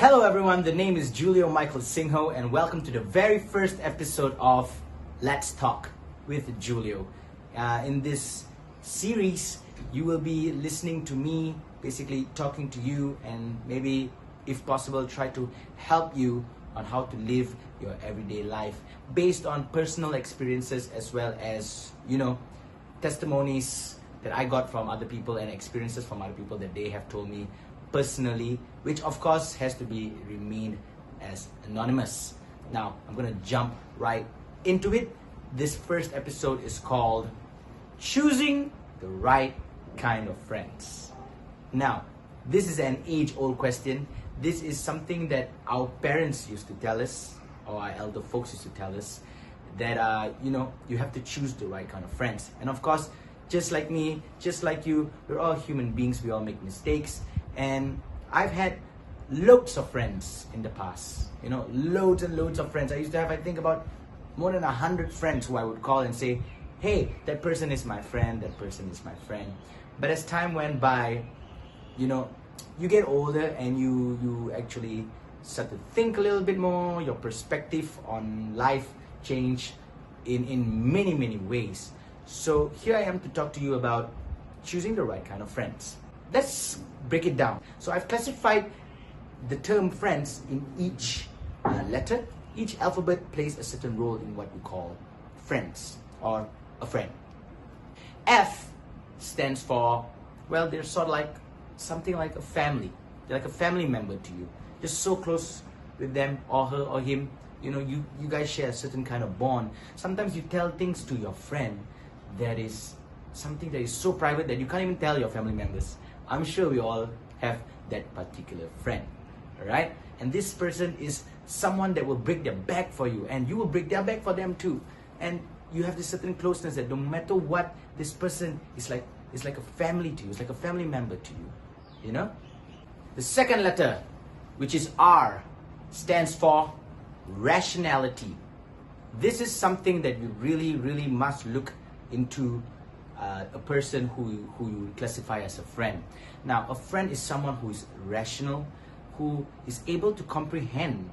Hello everyone, the name is Julio Michael Singho and welcome to the very first episode of Let's Talk with Julio. In this series, you will be listening to me, basically talking to you and maybe, if possible, try to help you on how to live your everyday life based on personal experiences as well as, testimonies that I got from other people and experiences from other people that they have told me personally, which of course has to be remained as anonymous. Now, I'm gonna jump right into it. This first episode is called Choosing the Right Kind of Friends. Now, this is an age-old question. This is something that our parents used to tell us, or our elder folks used to tell us, that you have to choose the right kind of friends. And of course, just like me, just like you, we're all human beings, we all make mistakes. And I've had loads of friends in the past, loads and loads of friends. I used to have, I think, about more than 100 friends who I would call and say, hey, that person is my friend, that person is my friend. But as time went by, you get older and you actually start to think a little bit more. Your perspective on life changed in many, many ways. So here I am to talk to you about choosing the right kind of friends. Let's break it down. So I've classified the term friends in each letter. Each alphabet plays a certain role in what we call friends or a friend. F stands for, well, they're sort of like something like a family. They're like a family member to you. You're so close with them or her or him. You guys share a certain kind of bond. Sometimes you tell things to your friend that is something that is so private that you can't even tell your family members. I'm sure we all have that particular friend, right? And this person is someone that will break their back for you, and you will break their back for them too. And you have this certain closeness that no matter what, this person is like a family to you. It's like a family member to you, The second letter, which is R, stands for rationality. This is something that you really, really must look into a person who you classify as a friend. Now, a friend is someone who is rational, who is able to comprehend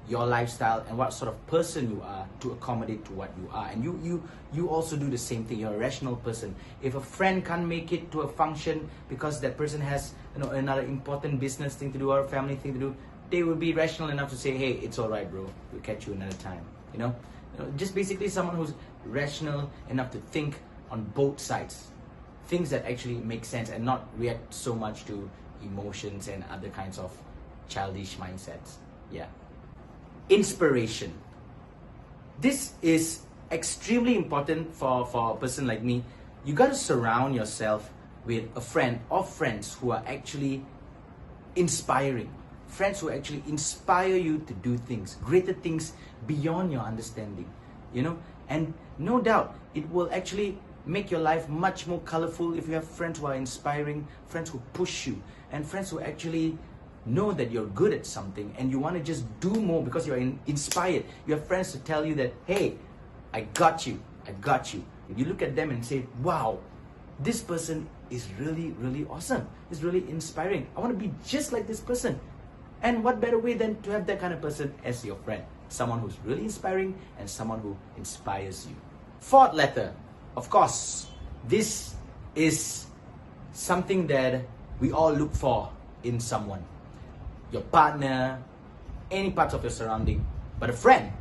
your lifestyle and what sort of person you are to accommodate to what you are. And you also do the same thing. You're a rational person. If a friend can't make it to a function because that person has another important business thing to do or a family thing to do, they will be rational enough to say, hey, it's all right, bro. We'll catch you another time. Just basically someone who's rational enough to think on both sides, things that actually make sense and not react so much to emotions and other kinds of childish mindsets. Yeah. Inspiration. This is extremely important for a person like me. You got to surround yourself with a friend or friends who are actually inspiring. Friends who actually inspire you to do things, greater things beyond your understanding, And no doubt, it will actually make your life much more colorful if you have friends who are inspiring, friends who push you, and friends who actually know that you're good at something and you want to just do more because you're inspired. You have friends to tell you that, hey, I got you. And you look at them and say, wow, this person is really, really awesome. It's really inspiring. I want to be just like this person. And what better way than to have that kind of person as your friend? Someone who's really inspiring and someone who inspires you. Fourth letter, of course, this is something that we all look for in someone. Your partner, any parts of your surrounding. But a friend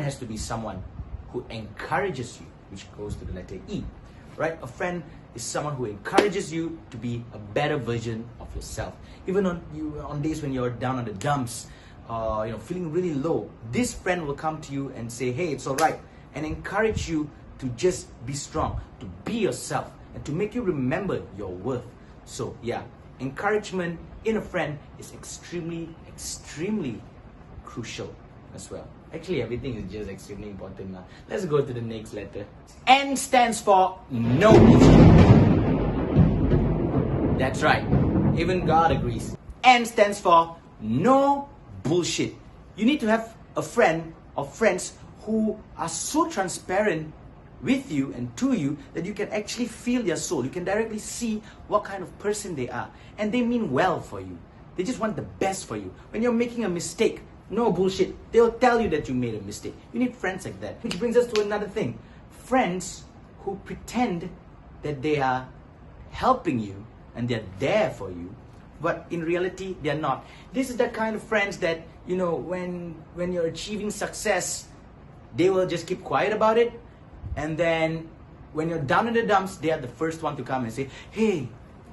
has to be someone who encourages you, which goes to the letter E, right? A friend is someone who encourages you to be a better version of yourself. Even on days when you're down on the dumps, feeling really low, this friend will come to you and say, hey, it's all right, and encourage you to just be strong, to be yourself, and to make you remember your worth. So yeah, encouragement in a friend is extremely, extremely crucial as well. Actually, everything is just extremely important now. Let's go to the next letter. N stands for no bullshit. That's right. Even God agrees. N stands for no bullshit. You need to have a friend or friends who are so transparent with you and to you that you can actually feel their soul. You can directly see what kind of person they are. And they mean well for you. They just want the best for you. When you're making a mistake, no bullshit. They'll tell you that you made a mistake. You need friends like that. Which brings us to another thing. Friends who pretend that they are helping you and they're there for you, but in reality, they're not. This is the kind of friends that, when you're achieving success, they will just keep quiet about it. And then when you're down in the dumps, they are the first one to come and say, hey,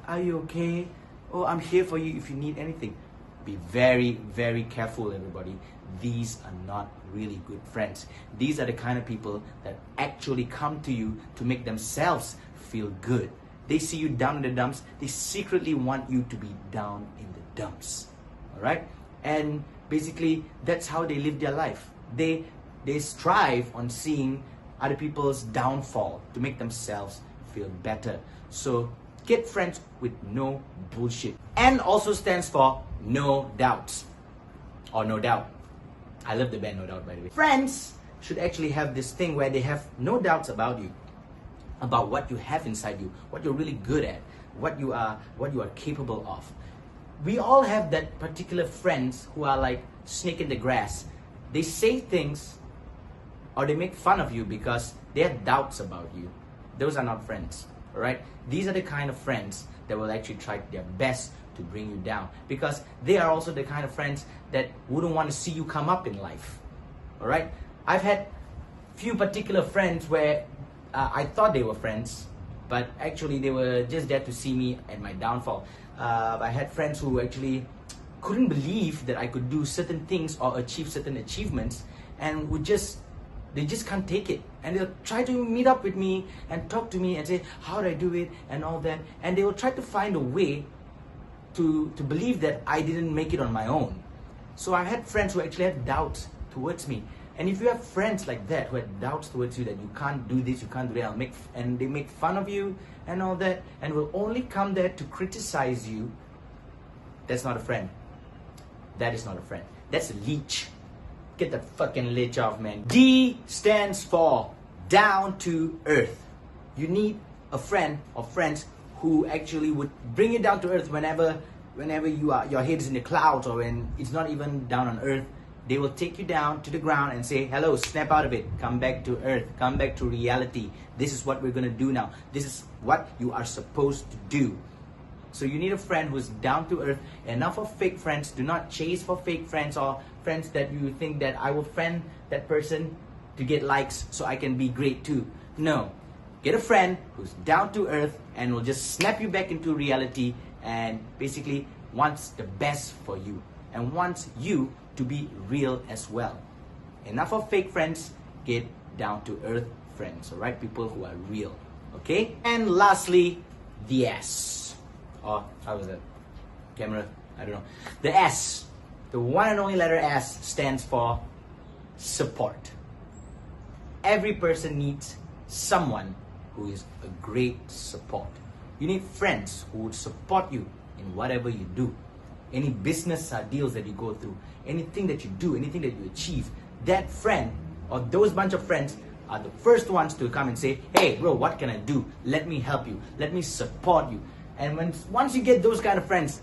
are you okay? Oh, I'm here for you if you need anything. Be very, very careful, everybody. These are not really good friends. These are the kind of people that actually come to you to make themselves feel good. They see you down in the dumps. They secretly want you to be down in the dumps. All right? And basically, that's how they live their life. They strive on seeing other people's downfall to make themselves feel better. So get friends with no bullshit. N also stands for no doubts. Or no doubt. I love the band No Doubt, by the way. Friends should actually have this thing where they have no doubts about you, about what you have inside you, what you're really good at, what you are capable of. We all have that particular friends who are like snake in the grass. They say things or they make fun of you because they have doubts about you. Those are not friends, all right? These are the kind of friends that will actually try their best to bring you down, because they are also the kind of friends that wouldn't want to see you come up in life, all right? I've had few particular friends where I thought they were friends, but actually they were just there to see me at my downfall. I had friends who actually couldn't believe that I could do certain things or achieve certain achievements, and they just can't take it. And they'll try to meet up with me and talk to me and say, how do I do it and all that. And they will try to find a way to believe that I didn't make it on my own. So I had friends who actually had doubts towards me. And if you have friends like that who have doubts towards you that you can't do this, you can't do that, and they make fun of you and all that, and will only come there to criticize you, that's not a friend. That is not a friend. That's a leech. Get that fucking leech off, man. D stands for down to earth. You need a friend or friends who actually would bring you down to earth whenever your head is in the clouds, or when it's not even down on earth. They will take you down to the ground and say, hello, snap out of it. Come back to earth. Come back to reality. This is what we're going to do now. This is what you are supposed to do. So you need a friend who's down to earth. Enough of fake friends. Do not chase for fake friends or friends that you think that I will friend that person to get likes so I can be great too. No. Get a friend who's down to earth and will just snap you back into reality and basically wants the best for you and wants you to be real as well. Enough of fake friends. Get down to earth friends, alright? People who are real, okay? And lastly, the S. Oh, how was that? Camera? I don't know. The S, the one and only letter S, stands for support. Every person needs someone who is a great support. You need friends who would support you in whatever you do. Any business deals that you go through, anything that you do, anything that you achieve, that friend or those bunch of friends are the first ones to come and say, hey bro, what can I do? Let me help you. Let me support you. And once you get those kind of friends,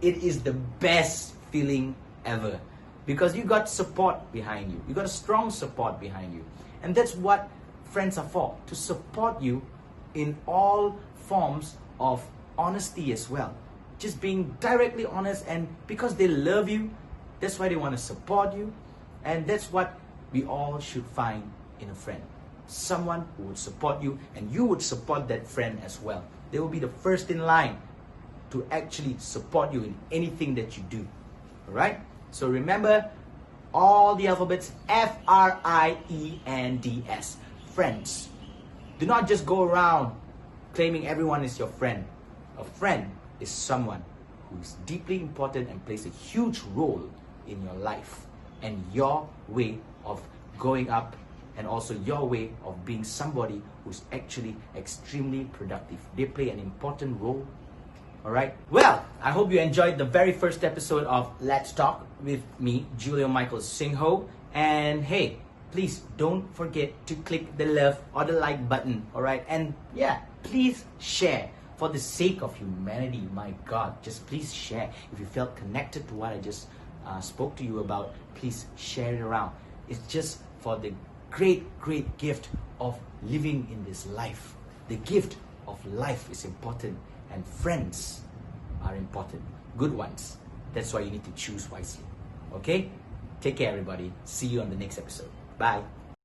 it is the best feeling ever, because you got support behind you. You got a strong support behind you. And that's what friends are for, to support you in all forms of honesty as well. Just being directly honest, and because they love you, that's why they want to support you. And that's what we all should find in a friend. Someone who would support you, and you would support that friend as well. They will be the first in line to actually support you in anything that you do. Alright? So remember all the alphabets, F-R-I-E-N-D-S. Friends. Do not just go around claiming everyone is your friend. A friend is someone who is deeply important and plays a huge role in your life and your way of going up, and also your way of being somebody who's actually extremely productive. They play an important role. Alright? Well, I hope you enjoyed the very first episode of Let's Talk with me, Julio Michael Singho. And hey, please don't forget to click the love or the like button. Alright? And yeah, please share. for the sake of humanity. My God, just please share. If you felt connected to what I just spoke to you about, please share it around. It's just for the great gift of living in this life. The gift of life is important, and friends are important. Good ones. That's why you need to choose wisely. Okay? Take care, everybody. See you on the next episode. Bye.